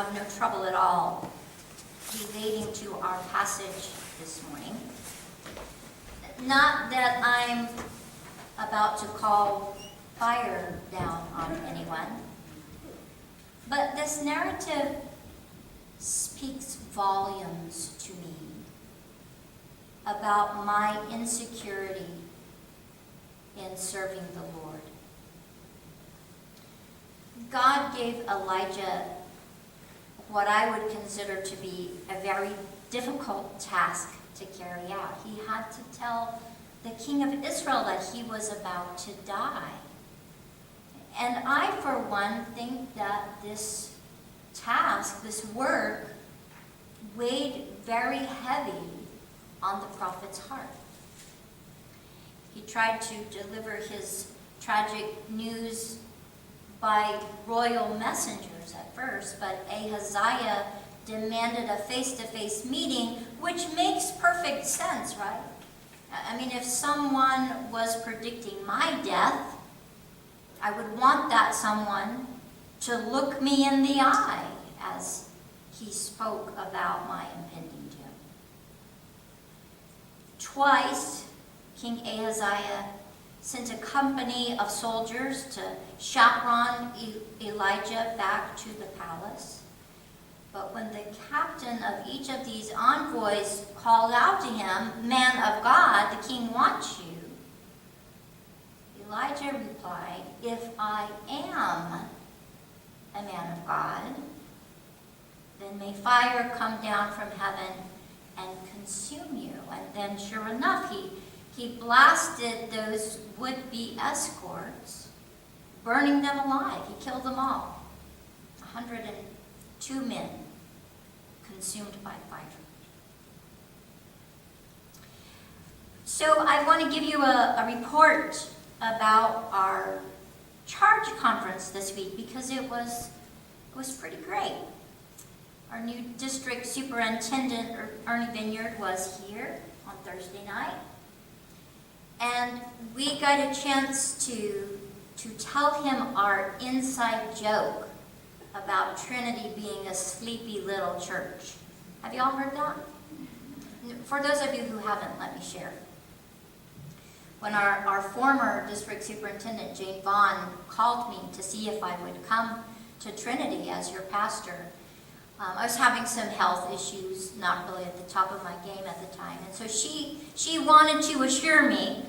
have no trouble at all relating to our passage this morning. Not that I'm about to call fire down on anyone, but this narrative speaks volumes to me about my insecurity in serving the Lord. God gave Elijah what I would consider to be a very difficult task to carry out. He had to tell the king of Israel that he was about to die. And I, for one, think that this task, this work, weighed very heavy on the prophet's heart. He tried to deliver his tragic news by royal messengers at first, but Ahaziah demanded a face-to-face meeting, which makes perfect sense, right? I mean, if someone was predicting my death, I would want that someone to look me in the eye as he spoke about my impending doom. Twice, King Ahaziah sent a company of soldiers to chaperone Elijah back to the palace. But when the captain of each of these envoys called out to him, "Man of God, the king wants you," Elijah replied, "If I am a man of God, then may fire come down from heaven and consume you." And then sure enough, he blasted those would-be escorts, burning them alive. He killed them all. 102 men consumed by fire. So I want to give you a report about our charge conference this week because it was pretty great. Our new district superintendent, Ernie Vineyard, was here on Thursday night. And we got a chance to tell him our inside joke about Trinity being a sleepy little church. Have you all heard that? For those of you who haven't, let me share. When our former district superintendent, Jane Vaughn, called me to see if I would come to Trinity as your pastor, I was having some health issues, not really at the top of my game at the time. And so she wanted to assure me,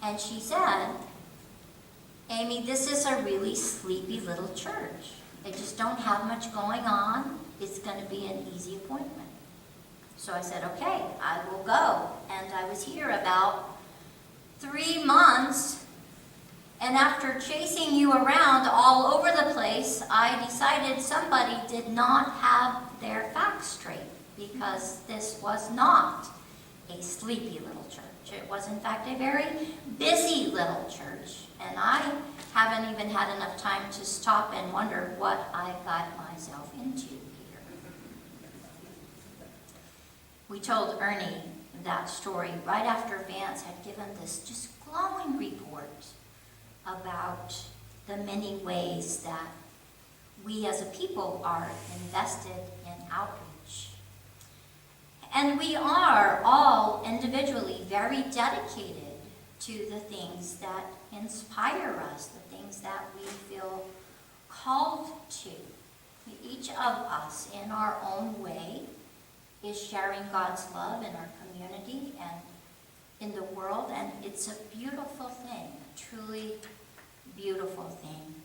and she said, "Amy, this is a really sleepy little church. They just don't have much going on. It's going to be an easy appointment." So I said, "Okay, I will go." And I was here about 3 months, and after chasing you around all over the place, I decided somebody did not have their facts straight, because this was not a sleepy little church. It was, in fact, a very busy little church, and I haven't even had enough time to stop and wonder what I got myself into here. We told Ernie that story right after Vance had given this just glowing report about the many ways that we as a people are invested in outreach. And we are all individually very dedicated to the things that inspire us, the things that we feel called to. Each of us, in our own way, is sharing God's love in our community and in the world, and it's a beautiful thing, a truly beautiful thing.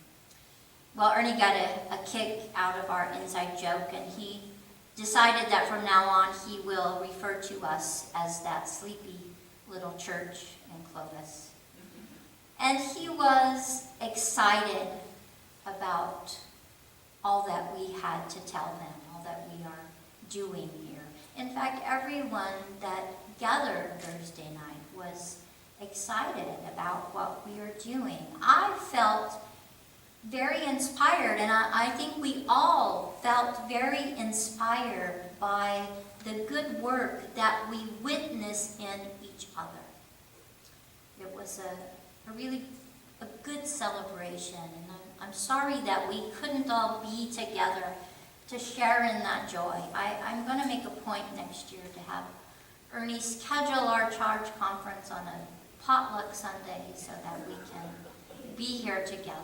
Well, Ernie got a kick out of our inside joke, and he decided that from now on he will refer to us as that sleepy little church in Clovis. And he was excited about all that we had to tell them, all that we are doing here. In fact, everyone that gathered Thursday night was excited about what we are doing. I felt very inspired, and I think we all felt very inspired by the good work that we witnessed in each other. It was a really good celebration, and I'm sorry that we couldn't all be together to share in that joy. I'm going to make a point next year to have Ernie schedule our charge conference on a potluck Sunday so that we can be here together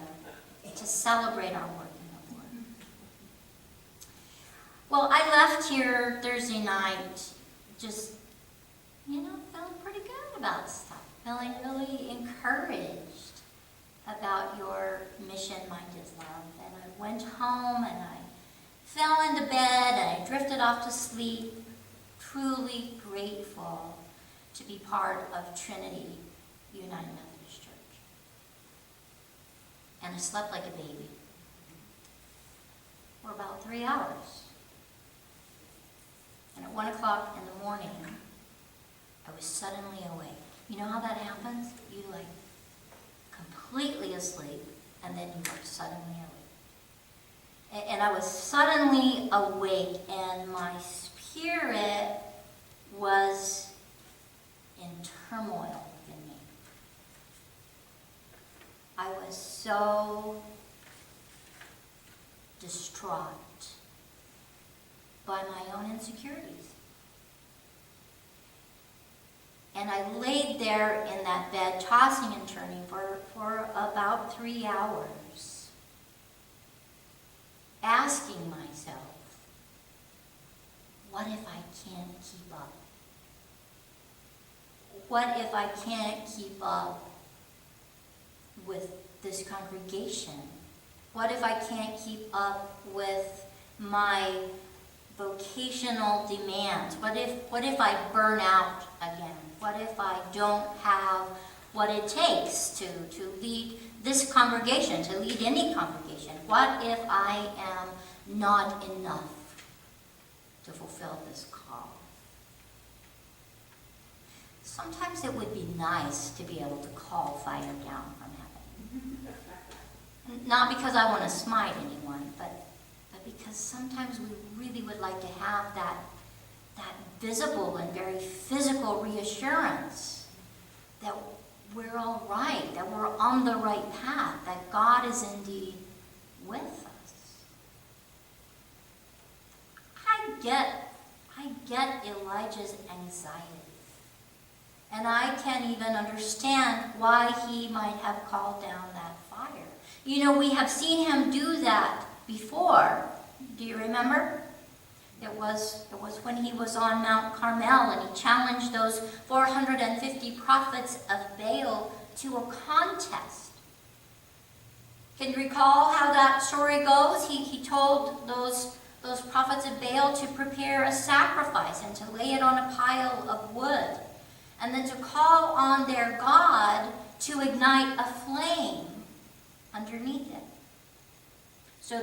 to celebrate our work in the Lord. Well, I left here Thursday night just, feeling pretty good about stuff, feeling really encouraged about your mission-minded love. And I went home and I fell into bed and I drifted off to sleep, truly grateful to be part of Trinity United Methodist Church. And I slept like a baby for about 3 hours. And at 1 o'clock in the morning, I was suddenly awake. You know how that happens? You completely asleep, and then you are suddenly awake. And I was suddenly awake, and my spirit was in turmoil within me. I was so distraught by my own insecurities. And I laid there in that bed, tossing and turning for about 3 hours, asking myself, what if I can't keep up? What if I can't keep up with this congregation? What if I can't keep up with my vocational demands? What if I burn out again? What if I don't have what it takes to lead this congregation, to lead any congregation? What if I am not enough to fulfill this call? Sometimes it would be nice to be able to call fire down from heaven. Not because I want to smite anyone, but because sometimes we really would like to have that visible and very physical reassurance that we're all right, that we're on the right path, that God is indeed with us. I get Elijah's anxiety. And I can't even understand why he might have called down that fire. We have seen him do that before. Do you remember? It was when he was on Mount Carmel and he challenged those 450 prophets of Baal to a contest. Can you recall how that story goes? He told those prophets of Baal to prepare a sacrifice and to lay it on a pile of wood, and then to call on their God to ignite a flame underneath it. So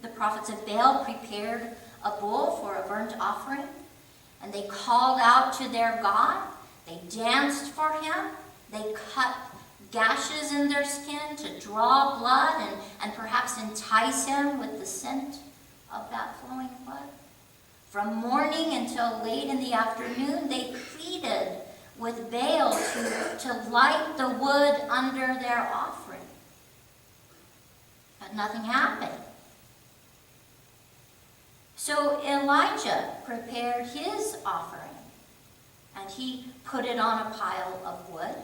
the prophets of Baal prepared a bull for a burnt offering, and they called out to their God. They danced for him. They cut gashes in their skin to draw blood and perhaps entice him with the scent of that flowing blood. From morning until late in the afternoon, they pleaded with Baal to light the wood under their offering. But nothing happened. So Elijah prepared his offering, and he put it on a pile of wood,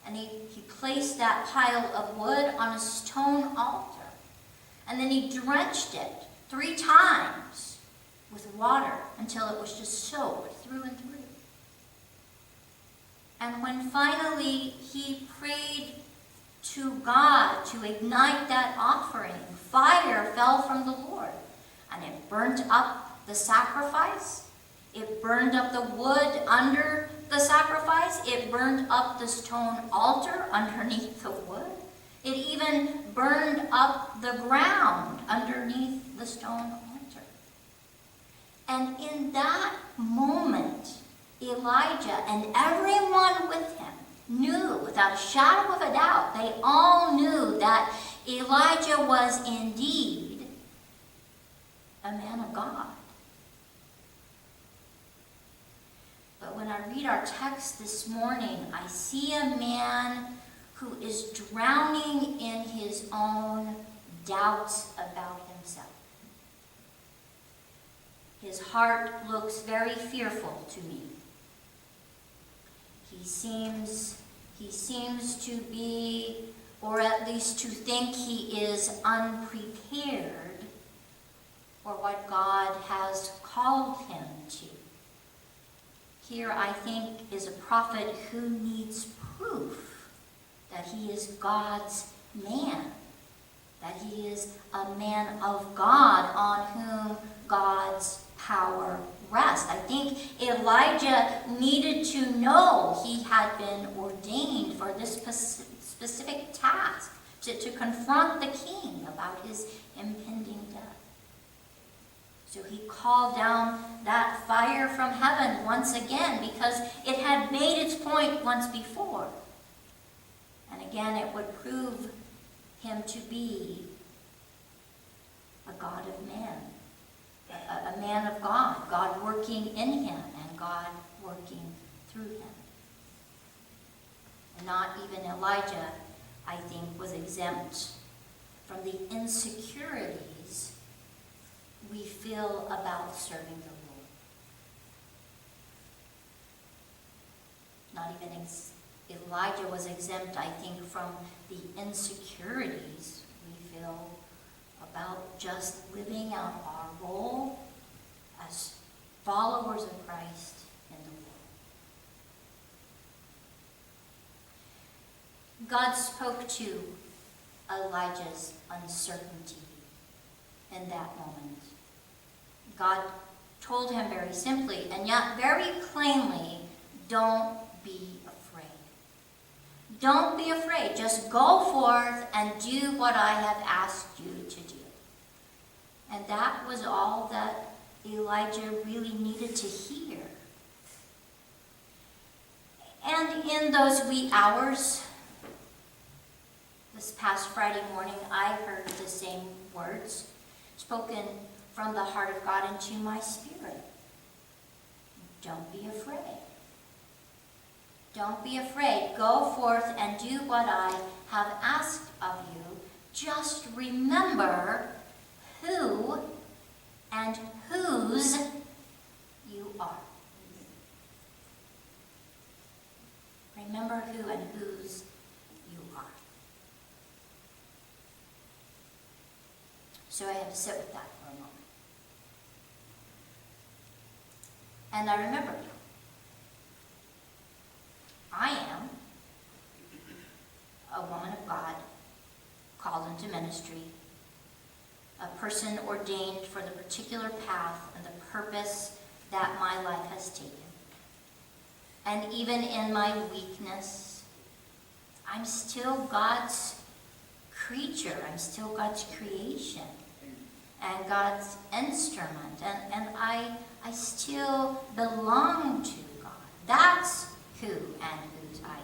and he placed that pile of wood on a stone altar, and then he drenched it 3 times with water until it was just soaked through and through. And when finally he prayed to God to ignite that offering, fire fell from the Lord. And it burnt up the sacrifice. It burned up the wood under the sacrifice. It burned up the stone altar underneath the wood. It even burned up the ground underneath the stone altar. And in that moment, Elijah and everyone with him knew, without a shadow of a doubt, they all knew that Elijah was indeed a man of God. But when I read our text this morning, I see a man who is drowning in his own doubts about himself. His heart looks very fearful to me. He seems to be, or at least to think he is unprepared for what God has called him to. Here, I think, is a prophet who needs proof that he is God's man, that he is a man of God on whom God's power rests. I think Elijah needed to know he had been ordained for this specific task, to confront the king about his impending death. So he called down that fire from heaven once again because it had made its point once before. And again, it would prove him to be a God of man, a man of God, God working in him and God working through him. And not even Elijah, I think, was exempt from the insecurities we feel about serving the Lord. Not even Elijah was exempt, I think, from the insecurities we feel about just living out our role as followers of Christ in the world. God spoke to Elijah's uncertainty in that moment. God told him very simply and yet very plainly, don't be afraid. Don't be afraid. Just go forth and do what I have asked you to do. And that was all that Elijah really needed to hear. And in those wee hours, this past Friday morning, I heard the same words spoken from the heart of God into my spirit. Don't be afraid. Don't be afraid. Go forth and do what I have asked of you. Just remember who and whose you are. Remember who and whose you are. So I had to sit with that for a moment. And I remembered, I am a woman of God called into ministry, a person ordained for the particular path and the purpose that my life has taken. And even in my weakness, I'm still God's creature. I'm still God's creation and God's instrument. And I still belong to God. That's who and whose I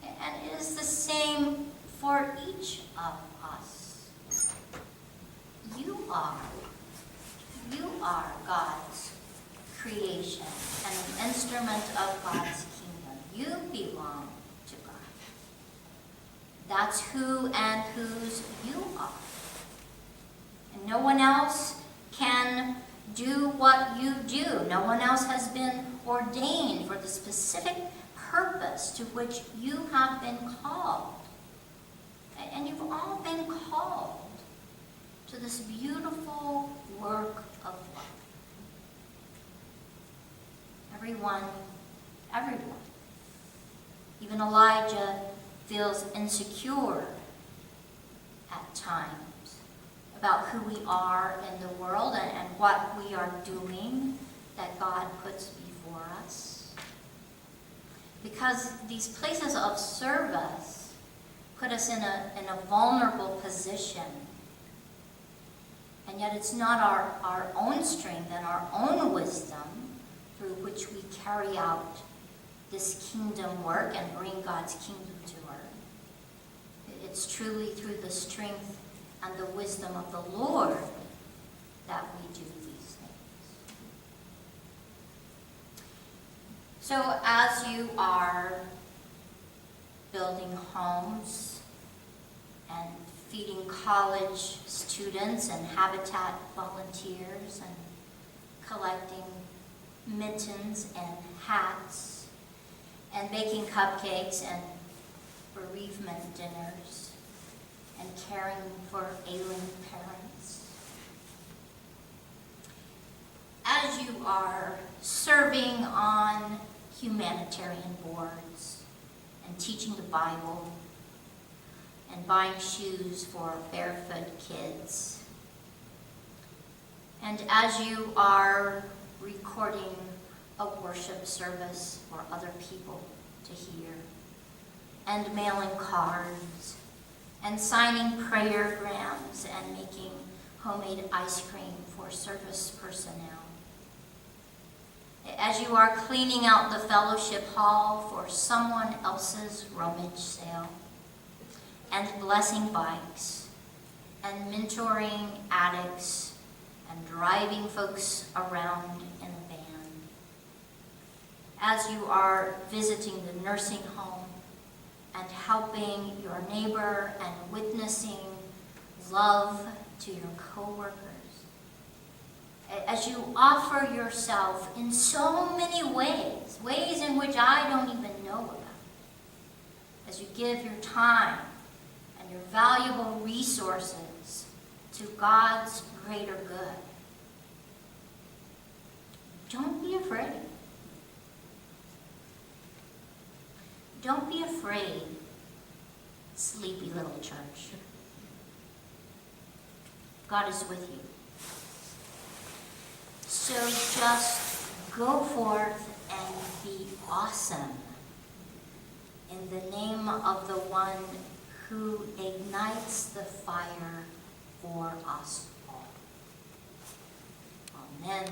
am. And it is the same for each of us. You are God's creation and an instrument of God's kingdom. You belong to God. That's who and whose you are. And no one else can do what you do. No one else has been ordained for the specific purpose to which you have been called. And you've all been called to this beautiful work of love. Everyone, even Elijah feels insecure at times about who we are in the world and what we are doing that God puts before us. Because these places of service put us in a vulnerable position. And yet it's not our own strength and our own wisdom through which we carry out this kingdom work and bring God's kingdom to earth. It's truly through the strength and the wisdom of the Lord that we do these things. So as you are building homes and feeding college students and Habitat volunteers, and collecting mittens and hats, and baking cupcakes and bereavement dinners, and caring for ailing parents. As you are serving on humanitarian boards and teaching the Bible and buying shoes for barefoot kids, and as you are recording a worship service for other people to hear, and mailing cards, and signing prayergrams, and making homemade ice cream for service personnel, as you are cleaning out the fellowship hall for someone else's rummage sale, and blessing bikes, and mentoring addicts, and driving folks around in a van, as you are visiting the nursing home and helping your neighbor and witnessing love to your coworkers, as you offer yourself in so many ways, ways in which I don't even know about, as you give your time and your valuable resources to God's greater good. Don't be afraid. Don't be afraid, sleepy little church. God is with you. So just go forth and be awesome in the name of the one who ignites the fire for us all. Amen.